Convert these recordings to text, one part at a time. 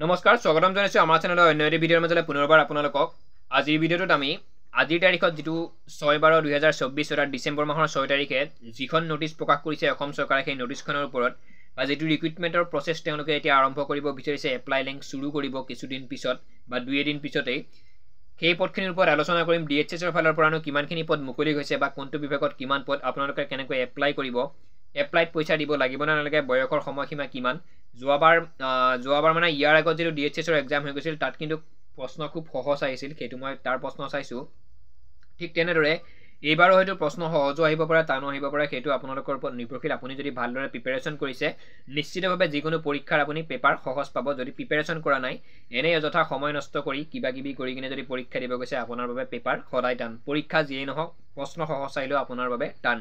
নমস্কাৰ স্বাগতম জনাইছো আমাৰ চেনেলৰ অন্য এটা ভিডিঅ'ৰ মাজলৈ পুনৰবাৰ আপোনালোকক আজিৰ ভিডিঅ'টোত আমি আজিৰ তাৰিখত যেটো 6/12/2024 অৰ্থাৎ ডিসেম্বৰ মাহৰ 6 তাৰিখে যিখন নোটিছ প্ৰকাশ কৰিছে অসম চৰকাৰে সেই নোটিছখনৰ ওপৰত বা যেটো ৰিক্ৰুটমেন্টৰ প্ৰসেছ তেওঁলোকে এতিয়া আৰম্ভ কৰিব বিচাৰিছে এপ্লাই লিংক শুৰু কৰিব কিছুদিন পিছত বা দুই এদিন পিছতেই সেই পদখিনিৰ ওপৰত আলোচনা কৰিম ডিএইচএছৰ ফালৰ পৰানো কিমানখিনি পদ মুকলি হৈছে বা কোনটো বিভাগত কিমান পদ আপোনালোকে কেনেকৈ এপ্লাই কৰিব এপ্লাইড পইচা দিব লাগিব না নালাগে বয়সৰ সময়সীমা কিমান যোৱাবাৰ মানে ইয়াৰ আগত যেটো ডিএইচএছৰ এক্সাম হৈ গৈছিল তাত কিন্তু প্ৰশ্ন খুব সহজ আহিছিল সেইটো মই তাৰ প্ৰশ্ন চাইছো ঠিক তেনেদৰে এইবাৰো হয়তো প্ৰশ্ন সহজ আহিব পাৰে টানো আহিব পাৰে সেইটো আপোনালোকৰ ওপৰত নিৰ্ভৰশীল আপুনি যদি ভালদৰে প্ৰিপাৰেচন কৰিছে নিশ্চিতভাৱে যিকোনো পৰীক্ষাৰ আপুনি পেপাৰ সহজ পাব যদি প্ৰিপাৰেচন কৰা নাই এনে অযথা সময় নষ্ট কৰি কিবা কিবি কৰি কিনে যদি পৰীক্ষা দিব গৈছে আপোনাৰ বাবে পেপাৰ সদায় টান পৰীক্ষা যিয়েই নহওক প্ৰশ্ন সহজ আহিলেও আপোনাৰ বাবে টান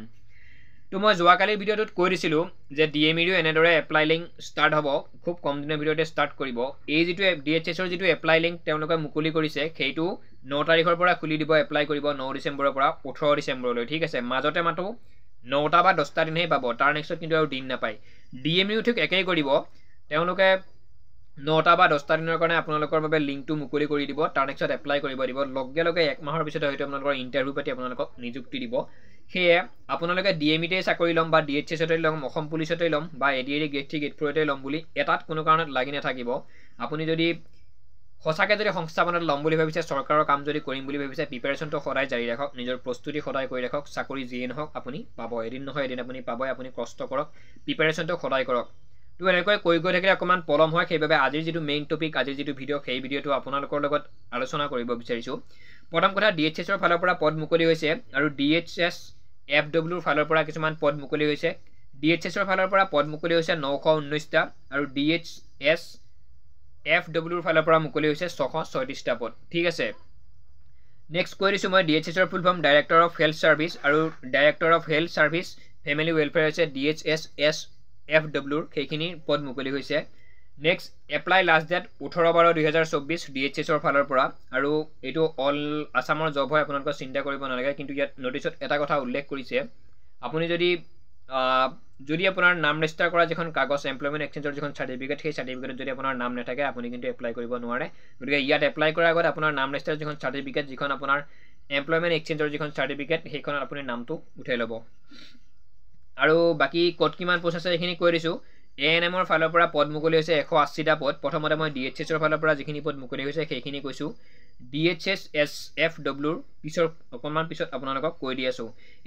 তো মই যোৱাকালিৰ ভিডিঅ'টোত কৈ দিছিলো যে ডিএমইৰো এনেদৰে এপ্লাই লিংক ষ্টাৰ্ট হ'ব খুব কম দিনৰ ভিতৰতে ষ্টাৰ্ট কৰিব এই যেটো ডিএইচএছৰ যেটো এপ্লাই লিংক তেওঁলোকে মুকলি কৰিছে সেইটো 9 তাৰিখৰ পৰা খুলি দিব এপ্লাই কৰিব 9 ডিসেম্বৰৰ পৰা 18 ডিসেম্বৰলৈ ঠিক আছে মাজতে মাতো 9টা বা 10টা দিনহে পাব তাৰ নেক্সট কিন্তু আৰু দিন নাপায় ডিএমইও ঠিক একেই কৰিব তেওঁলোকে 9টা বা 10টা দিনৰ কাৰণে আপোনালোকৰ বাবে লিংকটো মুকলি কৰি দিব তাৰ নেক্সট এপ্লাই কৰিব দিব লগে লগে এক মাহৰ পিছত হয়তো আপোনালোকৰ ইন্টাৰভিউ পাতি আপোনালোকক নিযুক্তি দিব সেয়ে আপোনালোকে ডিএমইতে চাকৰি লম বা ডিএইচএছতে লম অসম পুলিচতে লম বা এডিএৰি গ্ৰেড 3 গ্ৰেড 4তে লম বুলি এটাত কোনো কাৰণত লাগি নাথাকিব আপুনি যদি সঁচাকে যদি সংস্থাপনত লম বুলি ভাবিছে চৰকাৰৰ কাম যদি কৰিম বুলি ভাবিছে প্ৰিপাৰেচনটো সদায় জাৰি ৰাখক নিজৰ প্ৰস্তুতি সদায় কৰি ৰাখক চাকৰি যিয়ে নহওক আপুনি পাব এদিন নহয় এদিন আপুনি পাবই আপুনি কষ্ট কৰক প্ৰিপাৰেচনটো সদায় কৰক তো এনেকৈ কৈ গৈ থাকিলে অকমান পলম হয় সেইবাবে আজিৰ যেটো মেইন টপিক আজিৰ যেটো ভিডিঅ সেই ভিডিঅটো আপোনালোকৰ লগত আলোচনা কৰিব বিচাৰিছো প্ৰথম কথা ডিএইচএছৰ ফালৰ পৰা পদ মুকলি হৈছে আৰু ডিএইচএছ এফডব্লিউৰ ফালৰ পৰা কিছুমান পদ মুকলি হৈছে ডিএইচএছৰ ফালৰ পৰা পদ মুকলি হৈছে 919টা আৰু ডিএইচএছ এফডব্লিউৰ ফালৰ পৰা মুকলি হৈছে 636টা পদ ঠিক আছে নেক্সট কৈ দিছো মই ডিএইচএছৰ full form director of health service আৰু director of health service family welfare হৈছে ডিএইচএছ এফডব্লিউৰ সেইখিনি পদ মুকলি হৈছে নেক্সট এপ্লাই লাষ্ট ডেট 18/12/2024 ডিএইচএছৰ ফালৰ পৰা আৰু এটো অল আসামৰ জব হয় আপোনালোকৰ চিন্তা কৰিব নালাগে কিন্তু ইয়াত নোটিছত এটা কথা উল্লেখ কৰিছে আপুনি যদি আপোনাৰ নাম ৰেজিষ্টাৰ কৰা যেখন কাগজ এমপ্লয়মেন্ট এক্সচেঞ্জৰ যেখন সাৰ্টিফিকেট সেই সাৰ্টিফিকেটত যদি আপোনাৰ নাম নাথাকে আপুনি কিন্তু এপ্লাই কৰিব নোৱাৰে গতিকে ইয়াত এপ্লাই কৰাৰ আগত আপোনাৰ নাম ৰেজিষ্টাৰ যেখন সাৰ্টিফিকেট যেখন আপোনাৰ এমপ্লয়মেন্ট এক্সচেঞ্জৰ যেখন সাৰ্টিফিকেট সেইখনত আপুনি নামটো উঠাই ল'ব আৰু বাকি কোড কিমান পোষ্ট আছে এইখিনি কৈ দিছো এএনএমৰ ফালৰ পৰা পদ মুকলি হৈছে 180টা পদ প্ৰথমতে মই ডিএইচএছৰ ফালৰ পৰা যিখিনি পদ মুকলি হৈছে সেইখিনি কৈছো ডিএইচএছ এফডব্লিউৰ পিছৰ অকমান পিছত আপোনালোকক কৈ দি আছো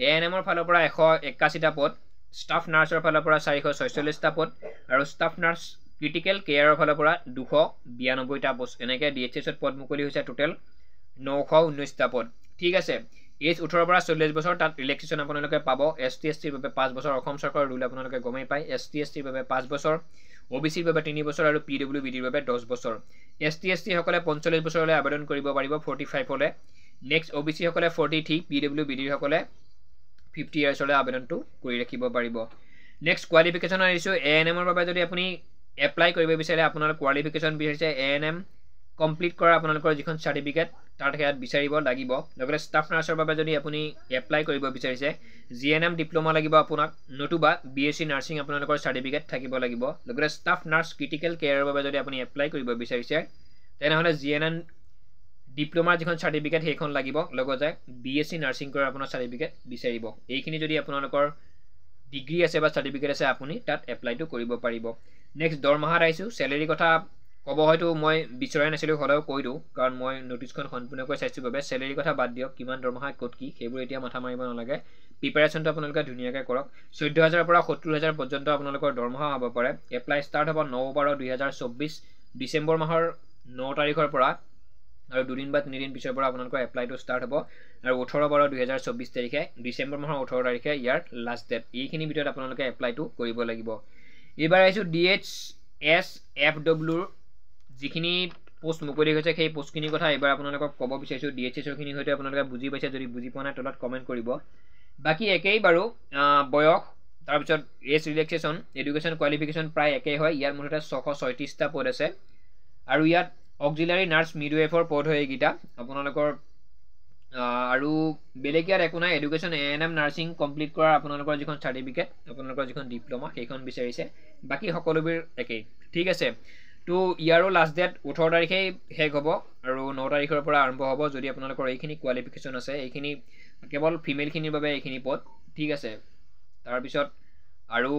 এএনএমৰ ফালৰ পৰা 181টা পদ ষ্টাফ নাৰ্ছৰ ফালৰ পৰা 446টা পদ আৰু ষ্টাফ নাৰ্ছ ক্ৰিটিকেল কেয়াৰৰ ফালৰ পৰা 292টা পোষ্ট এনেকৈ ডিএইচএছত পদ মুকলি হৈছে টোটাল 919টা পদ ঠিক আছে এজ 18 পৰা 40 বছৰ তাত ৰিলেক্সেশন আপোনালোকে পাব এসটি এসটিৰ বাবে 5 বছৰ অসম চৰকাৰৰ ৰুল আপোনালোকে গমেই পায় এসটি এসটিৰ বাবে 5 বছৰ ওবিচিৰ বাবে 3 বছৰ আৰু পিডব্লিউবিডিৰ বাবে 10 বছৰ এসটি এসটি সকলে 45 বছৰলৈ আবেদন কৰিব পাৰিব 45 হলে নেক্সট ওবিচি সকলে 43 পিডব্লিউবিডিৰ সকলে 50 ইয়াৰ্ছলৈ আবেদনটো কৰি ৰাখিব পাৰিব নেক্সট কোৱালিফিকেশন আনিছো এএনএমৰ বাবে যদি আপুনি এপ্লাই কৰিব বিচাৰে আপোনালোকৰ কোৱালিফিকেশন বিচাৰিছে এএনএম কমপ্লিট কৰা আপোনালোকৰ যিখন সাৰ্টিফিকেট তাৰ হেয়াত বিচাৰিব লাগিব লগতে ষ্টাফ নাৰ্ছৰ বাবে যদি আপুনি এপ্লাই কৰিব বিচাৰিছে জিএনএম ডিপ্লোমা লাগিব আপোনাক নতুবা বিএসসি নাৰ্ছিং আপোনালোকৰ সাৰ্টিফিকেট থাকিব লাগিব লগতে ষ্টাফ নাৰ্ছ ক্ৰিটিকেল কেয়াৰৰ বাবে যদি আপুনি এপ্লাই কৰিব বিচাৰিছে তেনেহলে জিএনএম ডিপ্লোমাৰ যিখন সাৰ্টিফিকেট সেইখন লাগিব লগতে বিএসসি নাৰ্ছিং কৰাৰ আপোনাৰ সাৰ্টিফিকেট বিচাৰিব এইখিনি যদি আপোনালোকৰ ডিগ্ৰী আছে বা সাৰ্টিফিকেট আছে আপুনি তাত এপ্লাইটো কৰিব পাৰিব নেক্সট দৰমহা ৰাইছো স্যালাৰি কথা কব হয়তো মই বিচৰাই নাছিলো হলেও কৈ দিও কাৰণ মই নোটিছখন সম্পূৰ্ণকৈ চাইছো বাবে স্যালাৰি কথা বাদ দিয়ক কিমান দৰমহা ক'ত কি সেইবোৰ এতিয়া মাথা মাৰিব নালাগে প্ৰিপাৰেচনটো আপোনালোকে ধুনীয়াকৈ কৰক 14000 পৰা 70000 পৰ্যন্ত আপোনালোকৰ দৰমহা হ'ব পাৰে এপ্লাই ষ্টাৰ্ট হ'ব 9/12/2024 ডিসেম্বৰ মাহৰ 9 তাৰিখৰ পৰা আৰু দুদিন বা তিনিদিন পিছৰ পৰা আপোনালোকৰ এপ্লাইটো ষ্টাৰ্ট হ'ব আৰু 18/12/2024 তাৰিখে ডিসেম্বৰ মাহৰ 18 তাৰিখে ইয়াৰ লাষ্ট ডেট এইখিনি ভিতৰত আপোনালোকে এপ্লাইটো কৰিব লাগিব এবাৰ আইছো ডিএইচএছ এফডব্লিউৰ যিখিনি পোষ্ট মুকলি হৈছে সেই পোষ্টখিনিৰ কথা এবাৰ আপোনালোকক ক'ব বিচাৰিছো ডিএইচএছৰ খিনি হয়তো আপোনালোকে বুজি পাইছে যদি বুজি পোৱা নাই তলত কমেন্ট কৰিব বাকি একেই বাৰু বয়স তাৰ পিছত এজ ৰিলেক্সেশন এডুকেশন কোৱালিফিকেশন প্ৰায় একেই হয় ইয়াৰ মুঠতে 636টা পদ আছে আৰু ইয়াত অক্সিলাৰি নাৰ্ছ মিডৱাইফৰ পদ হয় এইগিটা আপোনালোকৰ আৰু বেলেগ ইয়াত একো নাই এডুকেশন এএনএম নাৰ্ছিং কমপ্লিট কৰা আপোনালোকৰ যিখন সাৰ্টিফিকেট আপোনালোকৰ যিখন ডিপ্লোমা সেইখন বিচাৰিছে বাকি সকলোবোৰ একেই ঠিক আছে তো ইয়াৰো লাষ্ট ডেট 18 তাৰিখেই শেষ হ'ব আৰু 9 তাৰিখৰ পৰা আৰম্ভ হ'ব যদি আপোনালোকৰ এইখিনি কোৱালিফিকেশ্যন আছে এইখিনি কেৱল ফিমেলখিনিৰ বাবে এইখিনি পদ ঠিক আছে তাৰপিছত আৰু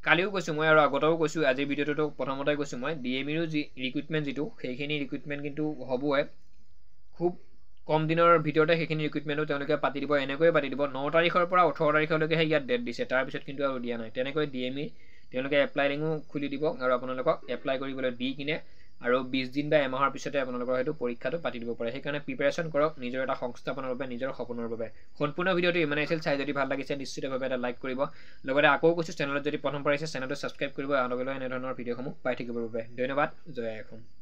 কালিও কৈছোঁ মই আৰু আগতেও কৈছোঁ আজিৰ ভিডিঅ'টোতো প্ৰথমতে কৈছোঁ মই DMEৰো যি ৰিক্ৰুইটমেণ্ট যিটো সেইখিনি ৰিক্ৰুইটমেণ্ট কিন্তু হ'বই খুব কম দিনৰ ভিতৰতে সেইখিনি ৰিক্ৰুইটমেণ্টো তেওঁলোকে পাতি দিব এনেকৈয়ে পাতি দিব 9 তাৰিখৰ পৰা 18 তাৰিখলৈকেহে ইয়াত ডেট দিছে তাৰপিছত কিন্তু আৰু দিয়া নাই তেনেকৈ DME তেওঁলোকে এপ্লাই লিংকো খুলি দিব আৰু আপোনালোকক এপ্লাই কৰিবলৈ দি কিনে আৰু 20 দিন বা এমাহৰ পিছতে আপোনালোকৰ হয়তো পৰীক্ষাটো পাতি দিব পাৰে সেইকাৰণে প্ৰিপাৰেশ্যন কৰক নিজৰ এটা সংস্থাপনৰ বাবে নিজৰ সপোনৰ বাবে সম্পূৰ্ণ ভিডিঅ'টো ইমানেই আছিল চাই যদি ভাল লাগিছে নিশ্চিতভাৱে এটা লাইক কৰিব লগতে আকৌ কৈছোঁ চেনেলত যদি প্ৰথম পাৰিছে চেনেলটো ছাবস্ক্ৰাইব কৰিব আৰু লগতে এনেধৰণৰ ভিডিঅ'সমূহ পাই থাকিবৰ বাবে ধন্যবাদ জয় অসম